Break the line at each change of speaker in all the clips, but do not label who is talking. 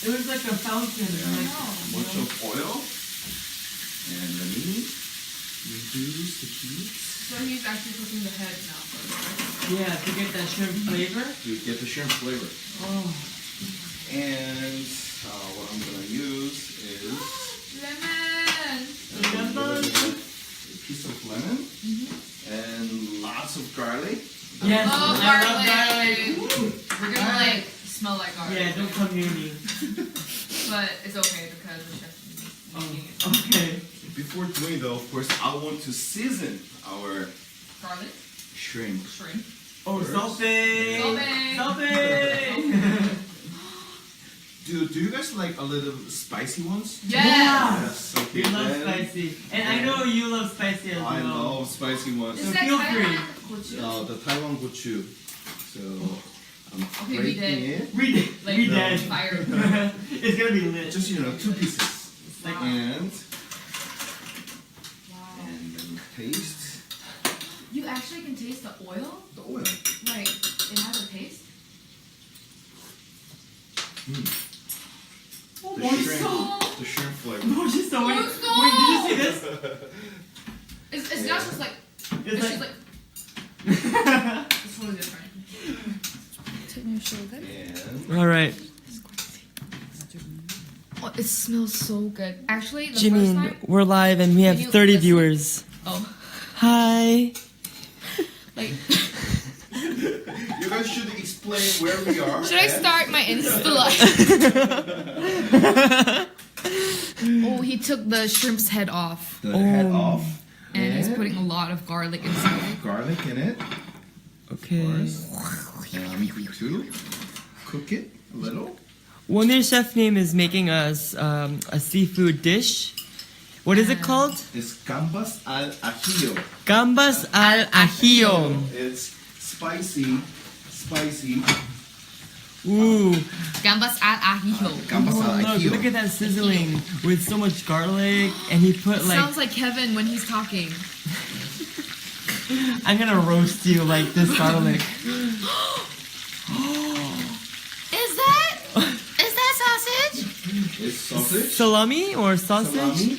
It was like a fountain. Like,
Much of oil. And let me reduce the heat.
So he's actually cooking the head now first, right?
yeah, to get that shrimp flavor.
To get the shrimp flavor.
Oh.
And what I'm gonna use is
Lemon!
a piece of lemon and lots of garlic.
Yes,
Oh,
I love
garlic!
garlic.
We're gonna like smell like garlic.
Yeah, don't come near me.
But it's okay because the chef is making it.
Okay.
Before doing though, of course, I want to season our
Garlic,
shrimp.
shrimp.
Oh, salty!
Salty.
Salty!
Do you guys like a little spicy ones?
Yes!
Okay,
We love
then
spicy. And I know you love spicy as well.
I love spicy ones.
Is
So
that
feel
Thailand
free.
gochu?
The Taiwan gochu. So I'm
Okay, we
breaking
did.
it.
Read it.
Like,
Read
no.
that.
Fire.
It's gonna be lit.
Just 2 pieces.
like,
Wow.
And
Wow.
then taste
You actually can taste the oil?
the oil.
Like, it has a taste?
oh,
The
멋있어.
shrimp, the shrimp flavor.
멋있어. Wait,
멋있어.
wait, did you see this?
It's not just like,
It's
it's just
like,
like, it's totally different.
And
all right.
Oh, it smells so good. Actually, the first
Jimin,
time,
we're live and we have
Can you
30
listen?
viewers.
oh,
Hi.
like,
you guys should explain where we are.
should I start my Insta live? Oh, he took the shrimp's head off.
The head off.
And he's putting a lot of garlic inside it.
Garlic in it.
Okay.
And I'm going to cook it a little.
오늘 chef name is making us a seafood dish. What is it called?
It's gambas al ajillo.
Gambas al ajillo.
It's spicy.
Gambas
Ooh.
al ajillo.
Gambas al
Look,
ajillo.
look at that sizzling with so much garlic, and he put like.
Sounds like Kevin when he's talking.
I'm gonna roast you like this garlic.
Is that sausage?
It's sausage.
Salami or sausage?
Salami.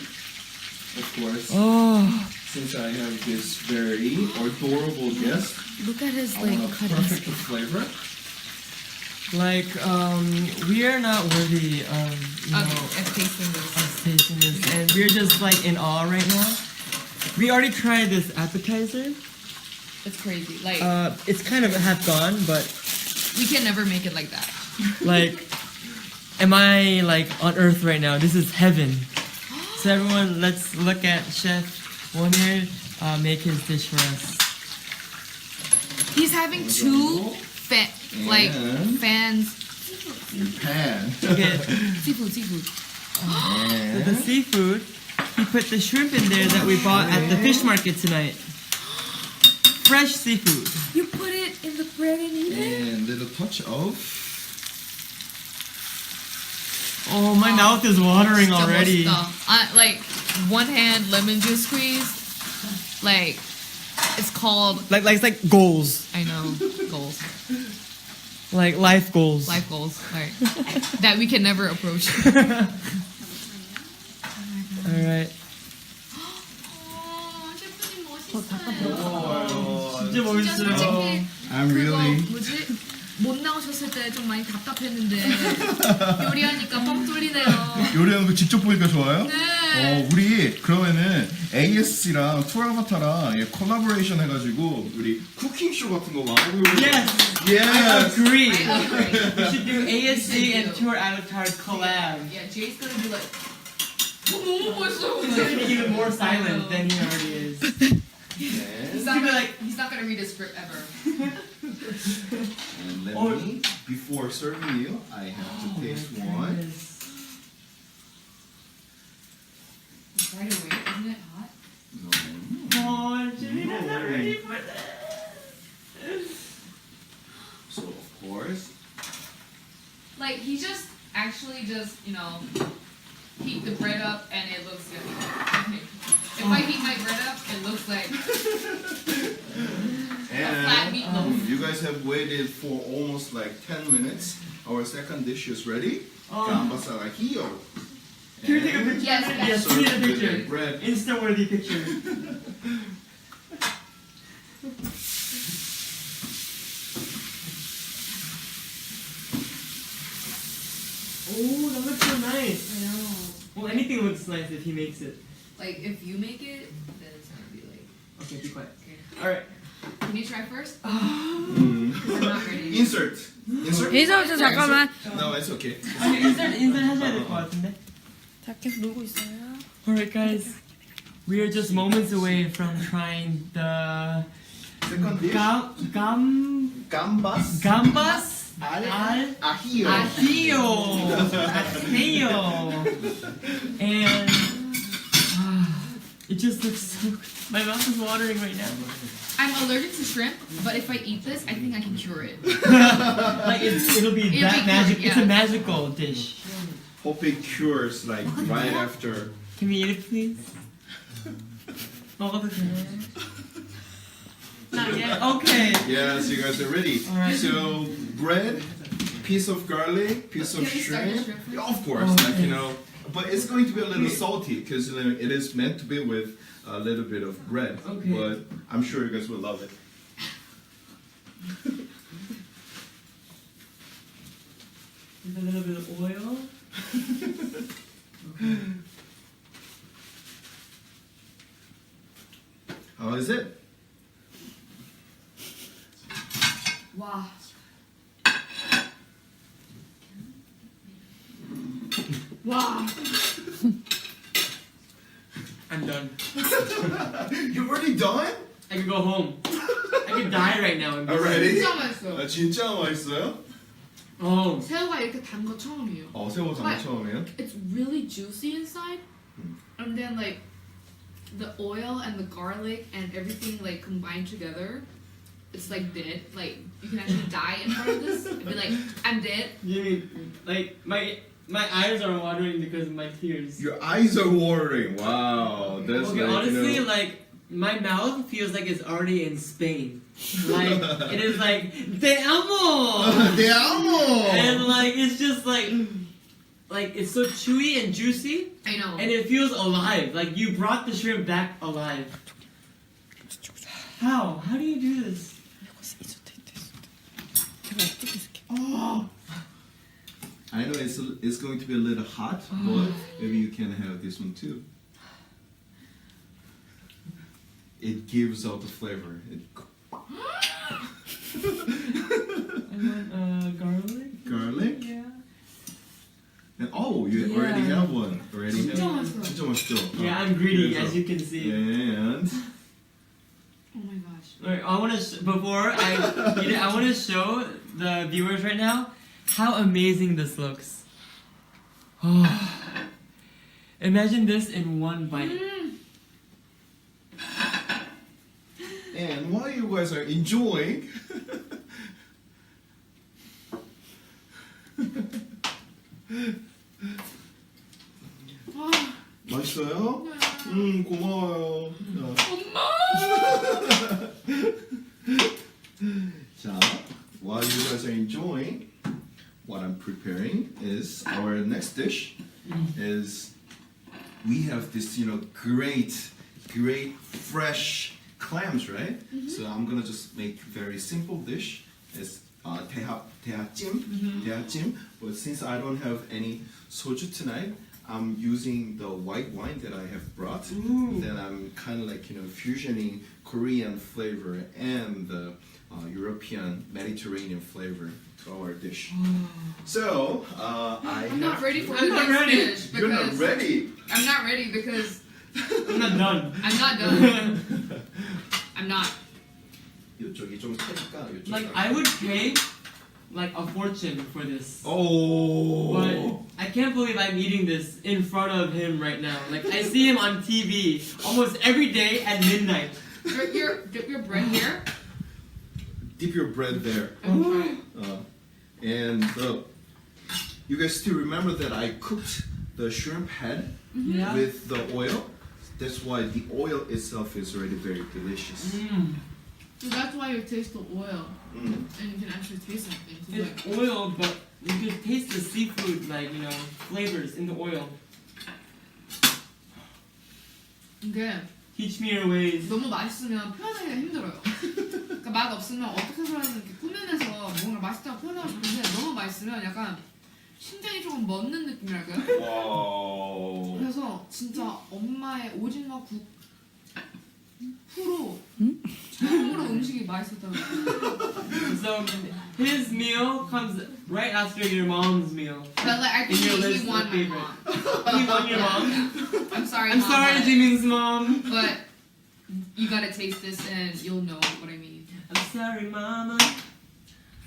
Of course.
Oh,
Since I have this very adorable guest,
Look at his
I
like
want a
cutting.
perfect flavor.
like we are not worthy of
Of tasting this.
us tasting this, and we're just like in awe right now. We already tried this appetizer.
It's crazy. Like
It's kind of half gone, but
we can never make it like that.
like, am I like on Earth right now? This is heaven. So everyone, let's look at Chef Wonir make his dish for us.
He's having two like
And-
fans.
Your pan.
Okay,
Seafood.
with the
And
seafood, he put the shrimp in there that we bought at the fish market tonight. Fresh seafood.
You put it in the bread and eat it.
and little touch of
Oh, my mouth is watering
진짜
already.
멋있다. Like one hand lemon juice squeeze. Like it's called.
Like it's like goals,
I know goals,
like life goals.
life goals, like that we can never approach.
All right. 진짜 멋있어요.
I'm really
뭐지? 못 나오셨을 때 좀 많이 답답했는데 요리하니까 뻥 뚫리네요.
요리하는 거 직접 보니까 좋아요?
네.
우리 그러면은 ASC랑 투알바타랑 콜라보레이션 해가지고 우리 쿠킹쇼 같은 거 많이
Yes, I
Yes.
agree.
I agree.
We should do ASC and Tour Avatar collab.
Yeah, Jay's gonna be like. 너무 멋있어.
He's gonna be even more silent than he already is.
He's not gonna he's not gonna read a script ever.
And let
Oh.
me, before serving you, I have to taste one.
Right away, isn't it hot?
Oh, Jimmy, I'm not ready for this.
So of course,
Like he just actually just heat the bread up and it looks good. Okay. If I heat my bread up, it looks like flat meatloaf.
you guys have waited for almost like 10 minutes. our second dish is ready.
Oh.
Gambas al ajillo.
Can we take a picture?
Yes,
Yes, we need a
served with
picture.
bread.
Insta-worthy picture. Oh, that looks so nice.
I know.
Well, anything looks nice if he makes it.
Like, if you make it, then it's gonna be like.
Okay, be quiet.
Okay.
Alright.
Can you try first?
Mm.
Because I'm not ready.
Insert. Insert.
인사부터 잠깐만.
No, it's okay.
아니, 인사를 하셔야 될 것 같은데.
자, 계속 놀고 있어요.
Alright, guys. We are just moments away from trying the
Second dish. Gambas
gambas
al
al
ajillo.
ajillo. And it just looks so good. My mouth is watering right now.
I'm allergic to shrimp, but if I eat this, I think I can cure it.
Like it'll be
It'll
that
be good,
magic. It's a
yeah.
magical dish.
Hope it cures like right after.
Can we eat it, please? 먹어도 되나요? Not yet. Okay.
Yes, you guys are ready.
Alright.
So bread, piece of garlic, piece of
Can we start the
shrimp.
shrimp first?
Yeah, of course,
Oh,
like
okay.
you know, but it's going to be a little salty because it is meant to be with a little bit of bread.
Okay.
But I'm sure you guys will love it.
With a little bit of oil. Okay.
How is it?
Wow. Wow.
I'm done.
You're already done?
I could go home. I could die right now.
Already?
진짜 맛있어요.
아, 진짜 맛있어요?
Oh.
새우가 이렇게 단 거 처음이에요.
새우 장 처음이에요?
It's really juicy inside, and then like the oil and the garlic and everything like combined together. It's like dead. Like you can actually die in front of this and be like, I'm dead.
You mean like my eyes are watering because of my tears.
Your eyes are watering. Wow, that's
Okay,
like,
honestly,
you know,
like my mouth feels like it's already in Spain. Like it is like te amo,
Te amo!
and like it's just like it's so chewy and juicy,
I know.
and it feels alive. Like you brought the shrimp back alive. How? How do you do this?
Oh. I know it's going to be a little hot, but maybe you can have this one too. It gives out the flavor.
I want garlic.
Garlic?
Yeah.
And oh, you
Yeah.
already have one. Already
진짜
have.
맛있어요.
진짜 맛있죠?
Yeah, I'm greedy,
그래서.
as you can see.
And
Oh my gosh.
Alright, I want to before I eat it, I want to show the viewers right now how amazing this looks. Oh. Imagine this in one bite.
and while you guys are enjoying,
아,
맛있어요? 고마워요. 자, while you guys are enjoying, what I'm preparing is our next dish is we have this, you know, great fresh clams, right? So I'm gonna just make very simple dish. It's 대하찜. But since I don't have any soju tonight, I'm using the white wine that I have brought.
Ooh.
Then I'm kind of like, you know, fusioning Korean flavor and the European Mediterranean flavor to our dish. So
I'm not ready for
I'm
the
not
next
ready.
dish
You're not
because
ready.
I'm not ready because
I'm not done.
I'm not done. I'm not.
이쪽이 좀 크니까 이쪽.
Like I would pay like a fortune for this.
Oh.
But I can't believe I'm eating this in front of him right now. Like I see him on TV almost every day at midnight.
Dip your bread here.
Dip your bread there.
I'm trying.
And you guys still remember that I cooked the shrimp head
Yeah.
with the oil? That's why the oil itself is already very delicious.
So that's why you taste the oil
Mm.
and you can actually taste something. So
It's oil, but you could taste the seafood, like, you know, flavors in the oil.
이게
Teach me your ways.
너무 맛있으면 표현하기가 힘들어요. 그러니까 맛 없으면 어떻게 해서라도 이렇게 꾸며내서 뭔가 맛있다고 표현하고 싶은데 너무 맛있으면 약간 심장이 조금 멎는 느낌이랄까요?
Wow.
그래서 진짜 엄마의 오징어 국 후로 처음으로 음식이 맛있었다고.
So his meal comes right after your mom's meal.
But like I
In your
think
list
he
of
won my
favorite.
mom.
He won your
Yeah.
mom.
I'm sorry,
I'm
Mom,
sorry,
but-
Jimin's mom.
But you gotta taste this and you'll know what I mean.
I'm sorry, mama.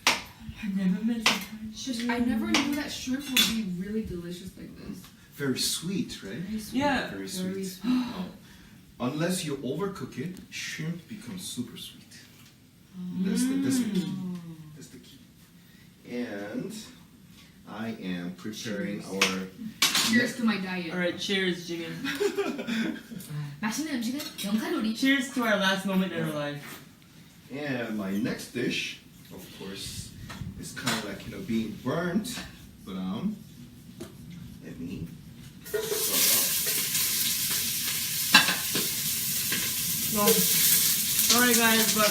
I never meant to hurt you.
I never knew that shrimp would be really delicious like this.
Very sweet, right?
Very sweet.
Yeah.
Very
Very
sweet.
sweet.
Oh. Unless you overcook it, shrimp becomes super sweet. That's the key. That's the key. And I am preparing our
Cheers to my diet.
Alright, cheers, Jimin.
맛있는 음식은 0칼로리.
Cheers to our last moment in our life.
and my next dish, of course, is kind of like being burnt, but let me start off.
Well, sorry guys, but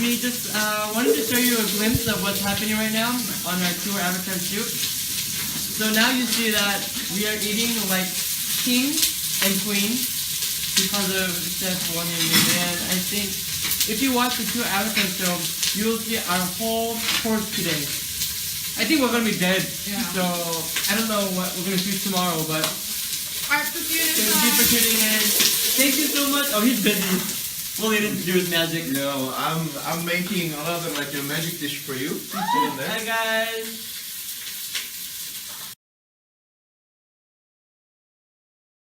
we just wanted to show you a glimpse of what's happening right now on our tour avatar shoot. So now you see that we are eating like king and queen because of Chef Won and I think if you watch the tour avatar show, you will see our whole course today. I think we're gonna be dead.
Yeah.
So I don't know what we're gonna shoot tomorrow, but
Alright, for you
thank you for tuning in. Thank you so much. Oh, he's busy. We'll leave him to do his magic.
I'm making another like a magic dish for you.
Hi guys.